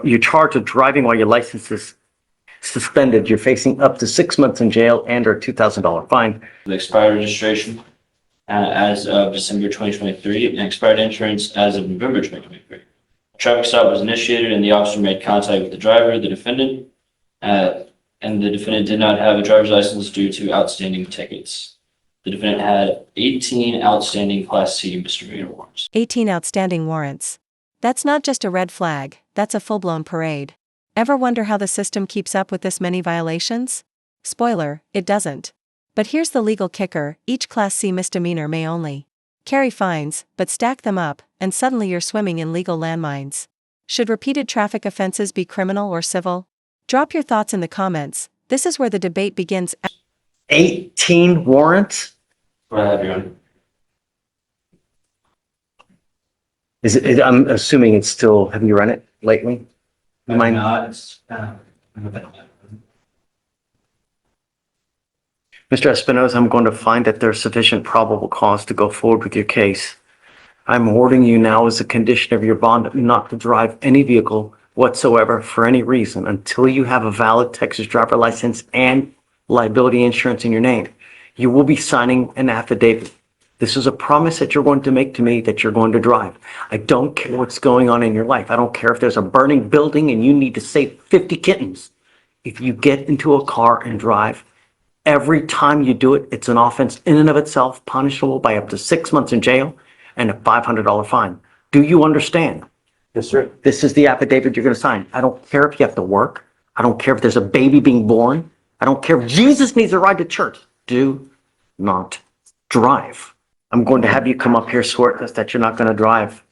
you're charged with driving while your license is suspended. You're facing up to 6 months in jail and or $2,000 fine. The expired registration as of December 2023 and expired insurance as of November 2023. A traffic stop was initiated and the officer made contact with the driver, the defendant, and the defendant did not have a driver's license due to outstanding tickets. The defendant had 18 outstanding Class C misdemeanor warrants. 18 outstanding warrants. That's not just a red flag, that's a full-blown parade. Ever wonder how the system keeps up with this many violations? Spoiler, it doesn't. But here's the legal kicker, each Class C misdemeanor may only carry fines, but stack them up, and suddenly you're swimming in legal landmines. Should repeated traffic offenses be criminal or civil? Drop your thoughts in the comments. This is where the debate begins. 18 warrants? What I have, Your Honor. I'm assuming it's still, have you run it lately? Mine. Mr. Espinosa, I'm going to find that there's sufficient probable cause to go forward with your case. I'm ordering you now as a condition of your bond not to drive any vehicle whatsoever for any reason until you have a valid Texas driver license and liability insurance in your name. You will be signing an affidavit. This is a promise that you're going to make to me that you're going to drive. I don't care what's going on in your life. I don't care if there's a burning building and you need to save 50 kittens. If you get into a car and drive, every time you do it, it's an offense in and of itself, punishable by up to 6 months in jail and a $500 fine. Do you understand? Yes, sir. This is the affidavit you're going to sign. I don't care if you have to work. I don't care if there's a baby being born. I don't care if Jesus needs a ride to church. Do not drive. I'm going to have you come up here, swear to us that you're not going to drive.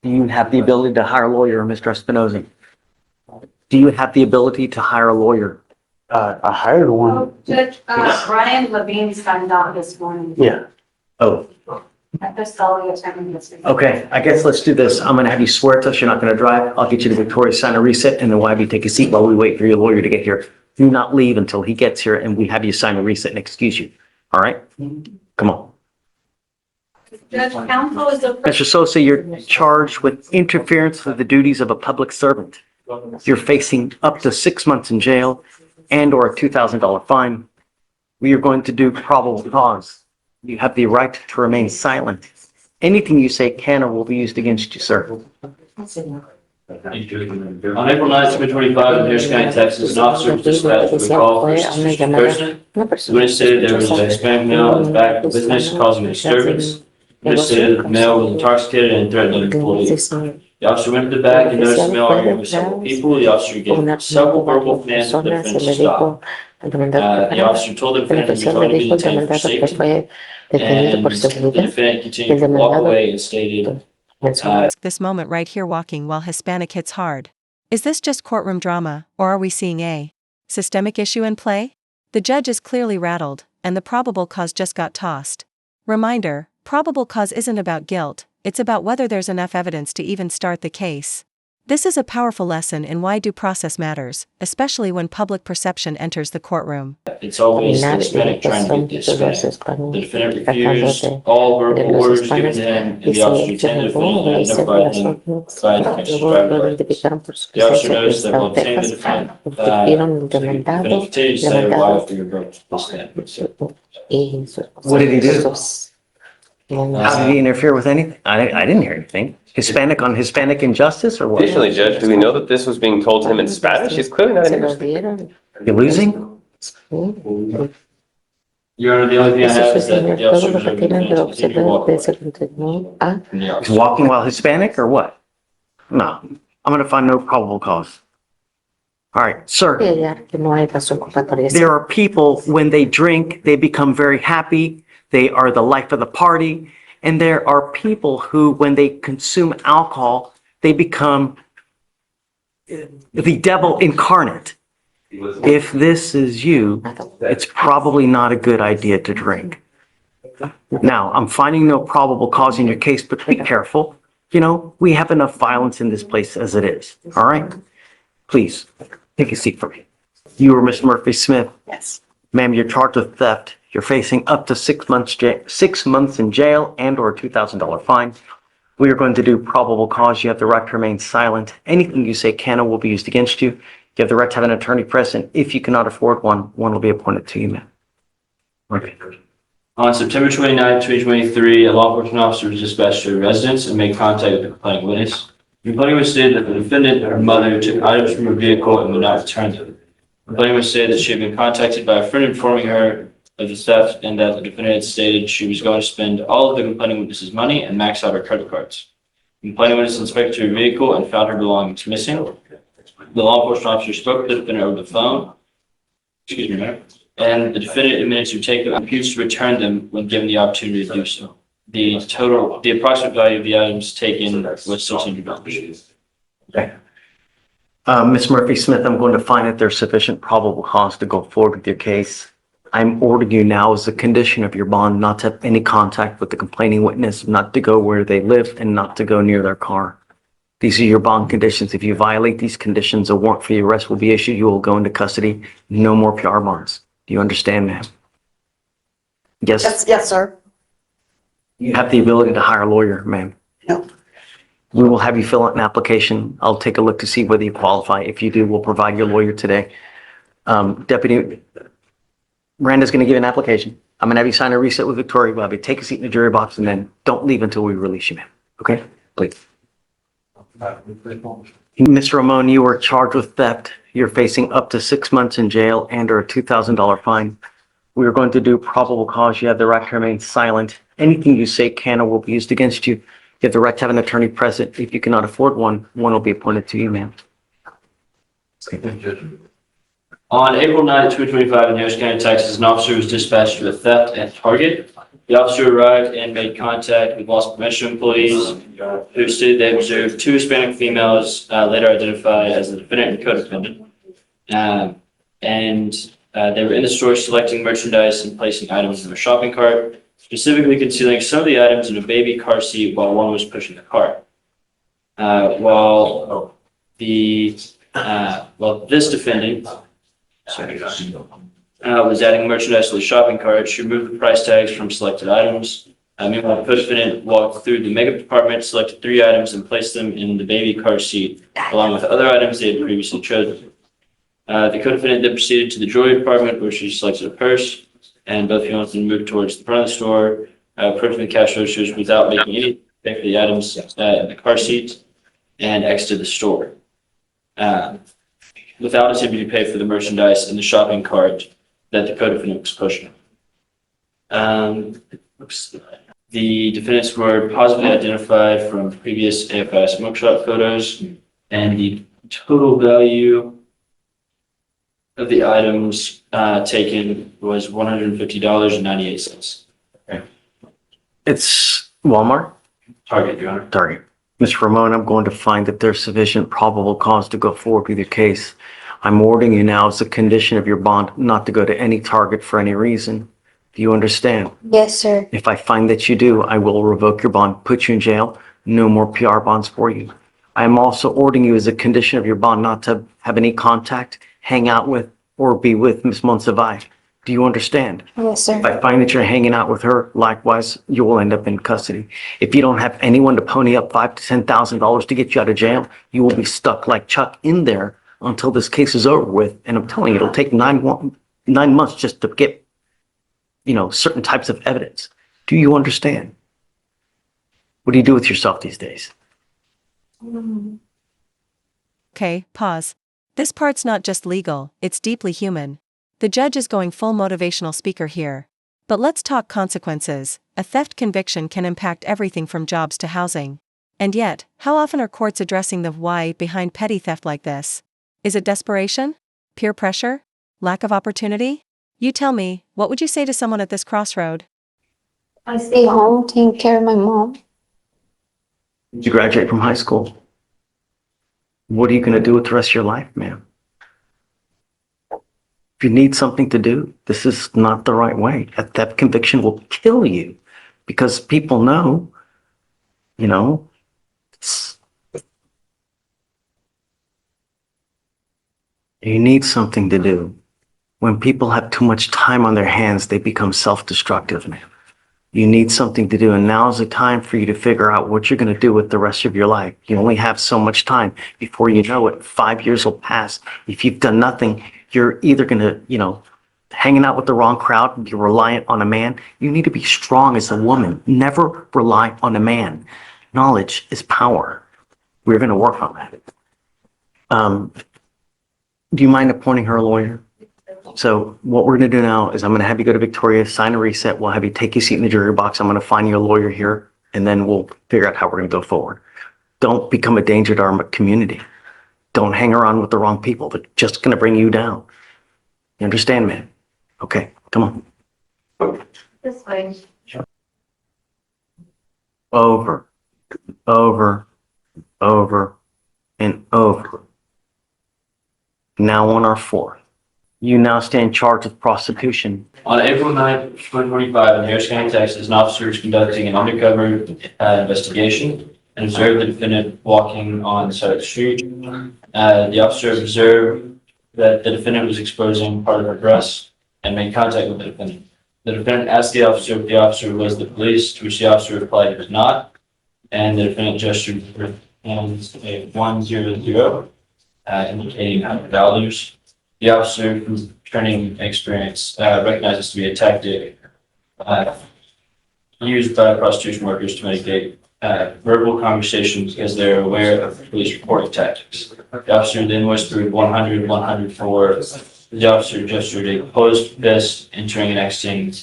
Do you have the ability to hire a lawyer, Mr. Espinosa? Do you have the ability to hire a lawyer? I hired one. Judge, Brian Levine signed out this morning. Yeah. Oh, At the Sully attorney this week. okay. I guess let's do this. I'm going to have you swear to us you're not going to drive. I'll get you to Victoria, sign a reset, and then we'll have you take a seat while we wait for your lawyer to get here. Do not leave until he gets here and we have you sign a reset and excuse you. All right? Come on. Judge, counsel is a. Mr. Sosa, you're charged with interference with the duties of a public servant. You're facing up to 6 months in jail and or a $2,000 fine. We are going to do probable cause. You have the right to remain silent. Anything you say can or will be used against you, sir. On April 9th, 2025, in Harris County, Texas, an officer was dispatched with a call for a suspicious person. When it stated there was a Hispanic male at the back of the business causing a disturbance. It stated that the male was intoxicated and threatened an employee. The officer went to the back and noticed the male arguing with several people. The officer gave several verbal commands for the defendant to stop. The officer told the defendant to be going to be detained for safety. And the defendant continued to walk away and stated, This moment right here walking while Hispanic hits hard. Is this just courtroom drama, or are we seeing a systemic issue in play? The judge is clearly rattled, and the probable cause just got tossed. Reminder, probable cause isn't about guilt, it's about whether there's enough evidence to even start the case. This is a powerful lesson in why due process matters, especially when public perception enters the courtroom. it's always the Hispanic trying to get the Hispanic. The defendant refused all verbal orders given to him, and the officer detained the defendant and notified him by the Texas driver's license. The officer noticed that while detaining the defendant, the defendant continued to say, "Why for your brother?" What did he do? How did he interfere with anything? I didn't hear anything. Hispanic on Hispanic injustice or what? Additionally, Judge, do we know that this was being told to him in Spanish? He's clearly not an English. You're losing? Your Honor, the only thing I have is that the officer was continued to walk away. He's walking while Hispanic or what? No, I'm going to find no probable cause. All right, sir. There are people, when they drink, they become very happy. They are the life of the party. And there are people who, when they consume alcohol, they become the devil incarnate. If this is you, it's probably not a good idea to drink. Now, I'm finding no probable cause in your case, but be careful. You know, we have enough violence in this place as it is. All right? Please, take a seat for me. You are Miss Murphy Smith. Yes. Ma'am, you're charged with theft. You're facing up to 6 months in jail and or a $2,000 fine. We are going to do probable cause. You have the right to remain silent. Anything you say can or will be used against you. You have the right to have an attorney present. If you cannot afford one, one will be appointed to you, ma'am. Okay. On September 29, 2023, a law enforcement officer was dispatched to a residence and made contact with the complaining witness. The complaining witness stated that the defendant and her mother took items from her vehicle and would not return them. The complaining witness stated that she had been contacted by a friend informing her of the theft and that the defendant had stated she was going to spend all of the complaining witness's money and max out her credit cards. The complaining witness inspected her vehicle and found her belongings missing. The law enforcement officer spoke to the defendant over the phone. Excuse me, ma'am. And the defendant admitted to take them and refused to return them when given the opportunity to do so. The approximate value of the items taken was $1,600. Okay. Ms. Murphy Smith, I'm going to find that there's sufficient probable cause to go forward with your case. I'm ordering you now as a condition of your bond not to have any contact with the complaining witness, not to go where they live, and not to go near their car. These are your bond conditions. If you violate these conditions, a warrant for your arrest will be issued. You will go into custody. No more PR bonds. Do you understand, ma'am? Yes? Yes, sir. You have the ability to hire a lawyer, ma'am. No. We will have you fill out an application. I'll take a look to see whether you qualify. If you do, we'll provide your lawyer today. Deputy Miranda's going to give you an application. I'm going to have you sign a reset with Victoria. We'll have you take a seat in the jury box and then don't leave until we release you, ma'am. Okay? Please. Mr. Ramon, you are charged with theft. You're facing up to 6 months in jail and or a $2,000 fine. We are going to do probable cause. You have the right to remain silent. Anything you say can or will be used against you. You have the right to have an attorney present. If you cannot afford one, one will be appointed to you, ma'am. On April 9, 2025, in Harris County, Texas, an officer was dispatched to a theft at Target. The officer arrived and made contact with loss prevention employees who stated they observed two Hispanic females, later identified as the defendant and co-defendant. They were in the store selecting merchandise and placing items in their shopping cart, specifically concealing some of the items in a baby car seat while one was pushing the cart. This defendant was adding merchandise to the shopping cart. She removed the price tags from selected items. Meanwhile, the co-defendant walked through the makeup department, selected 3 items, and placed them in the baby car seat, along with other items they had previously chosen. The co-defendant then proceeded to the jewelry department, where she selected a purse, and both females then moved towards the front of the store, approaching the cash registers without making any pay for the items in the car seat, and exited the store. Without attempting to pay for the merchandise in the shopping cart that the co-defendant was pushing. The defendants were positively identified from previous AFI smokeshop photos, and the total value of the items taken was $150.98. Okay. It's Walmart? Target, Your Honor. Target. Mr. Ramon, I'm going to find that there's sufficient probable cause to go forward with your case. I'm ordering you now as a condition of your bond not to go to any Target for any reason. Do you understand? Yes, sir. If I find that you do, I will revoke your bond, put you in jail. No more PR bonds for you. I am also ordering you as a condition of your bond not to have any contact, hang out with, or be with Ms. Monsivai. Do you understand? Yes, sir. If I find that you're hanging out with her, likewise, you will end up in custody. If you don't have anyone to pony up $5,000 to $10,000 to get you out of jail, you will be stuck like Chuck in there until this case is over with. And I'm telling you, it'll take 9 months just to get, certain types of evidence. Do you understand? What do you do with yourself these days? Okay, pause. This part's not just legal, it's deeply human. The judge is going full motivational speaker here. But let's talk consequences. A theft conviction can impact everything from jobs to housing. And yet, how often are courts addressing the why behind petty theft like this? Is it desperation? Peer pressure? Lack of opportunity? You tell me, what would you say to someone at this crossroad? I stay home, taking care of my mom. Did you graduate from high school? What are you going to do with the rest of your life, ma'am? If you need something to do, this is not the right way. A theft conviction will kill you because people know, you need something to do. When people have too much time on their hands, they become self-destructive, man. You need something to do, and now's the time for you to figure out what you're going to do with the rest of your life. You only have so much time. Before you know it, 5 years will pass. If you've done nothing, you're either going to, hanging out with the wrong crowd, you're reliant on a man. You need to be strong as a woman. Never rely on a man. Knowledge is power. We're going to work on that. Do you mind appointing her a lawyer? So what we're going to do now is I'm going to have you go to Victoria, sign a reset. We'll have you take your seat in the jury box. I'm going to find you a lawyer here, and then we'll figure out how we're going to go forward. Don't become a danger to our community. Don't hang around with the wrong people. They're just going to bring you down. You understand, man? Okay, come on. This way. Over, and over. Now on our fourth. You now stand charged with prostitution. On April 9th, 2025, in Harris County, Texas, an officer was conducting an undercover investigation and observed the defendant walking on the side of the street. The officer observed that the defendant was exposing part of her breast and made contact with the defendant. The defendant asked the officer if the officer was the police, to which the officer replied he was not, and the defendant gestured with her hands a 100, indicating values. The officer, whose training experience recognized this to be a tactic used by prostitution workers to mitigate verbal conversations because they're aware of police reporting tactics. The officer then whispered 100, 104. The officer gestured a closed fist, entering and exiting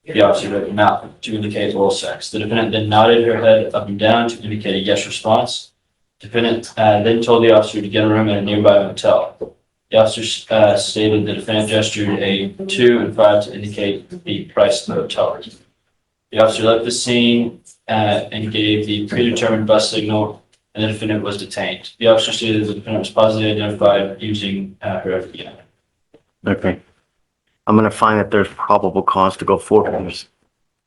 the officer's mouth to indicate oral sex. The defendant then nodded her head up and down to indicate a yes response. The defendant then told the officer to get a room at a nearby hotel. The officer stated the defendant gestured a 2 and 5 to indicate the price of the hotel room. The officer left the scene and gave the predetermined bus signal, and the defendant was detained. The officer stated the defendant was positively identified using her FBI. Okay. I'm going to find that there's probable cause to go forward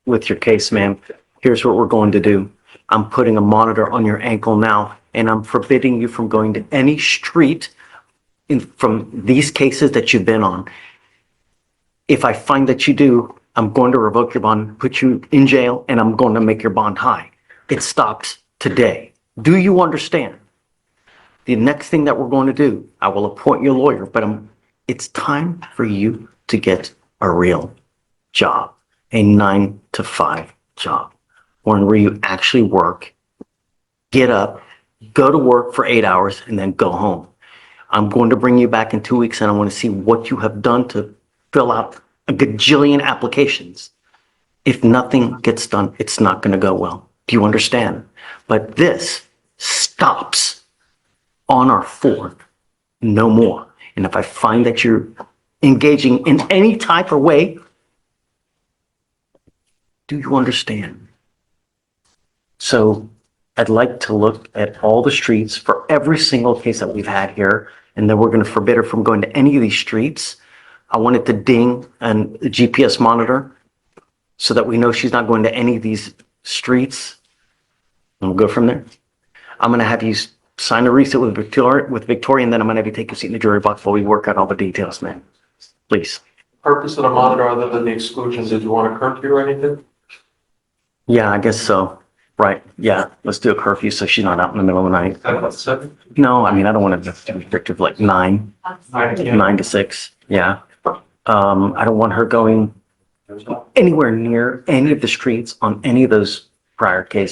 with your case, ma'am. Here's what we're going to do. I'm putting a monitor on your ankle now, and I'm forbidding you from going to any street from these cases that you've been on. If I find that you do, I'm going to revoke your bond, put you in jail, and I'm going to make your bond high. It stops today. Do you understand? The next thing that we're going to do, I will appoint you a lawyer, but it's time for you to get a real job, a 9-to-5 job, one where you actually work, get up, go to work for 8 hours, and then go home. I'm going to bring you back in 2 weeks, and I want to see what you have done to fill out a gajillion applications. If nothing gets done, it's not going to go well. Do you understand? But this stops on our fourth, no more. And if I find that you're engaging in any type of way, do you understand? So I'd like to look at all the streets for every single case that we've had here, and then we're going to forbid her from going to any of these streets. I want it to ding and a GPS monitor so that we know she's not going to any of these streets. And we'll go from there. I'm going to have you sign a reset with Victoria, and then I'm going to have you take a seat in the jury box while we work out all the details, man. Please. Purpose of the monitor other than the exclusions, did you want a curfew or anything? Yeah, I guess so. Right. Yeah. Let's do a curfew so she's not out in the middle of the night. 10 to 7? No, I mean, I don't want it to be restrictive, like 9 to 6. Yeah. I don't want her going anywhere near any of the streets on any of those prior cases.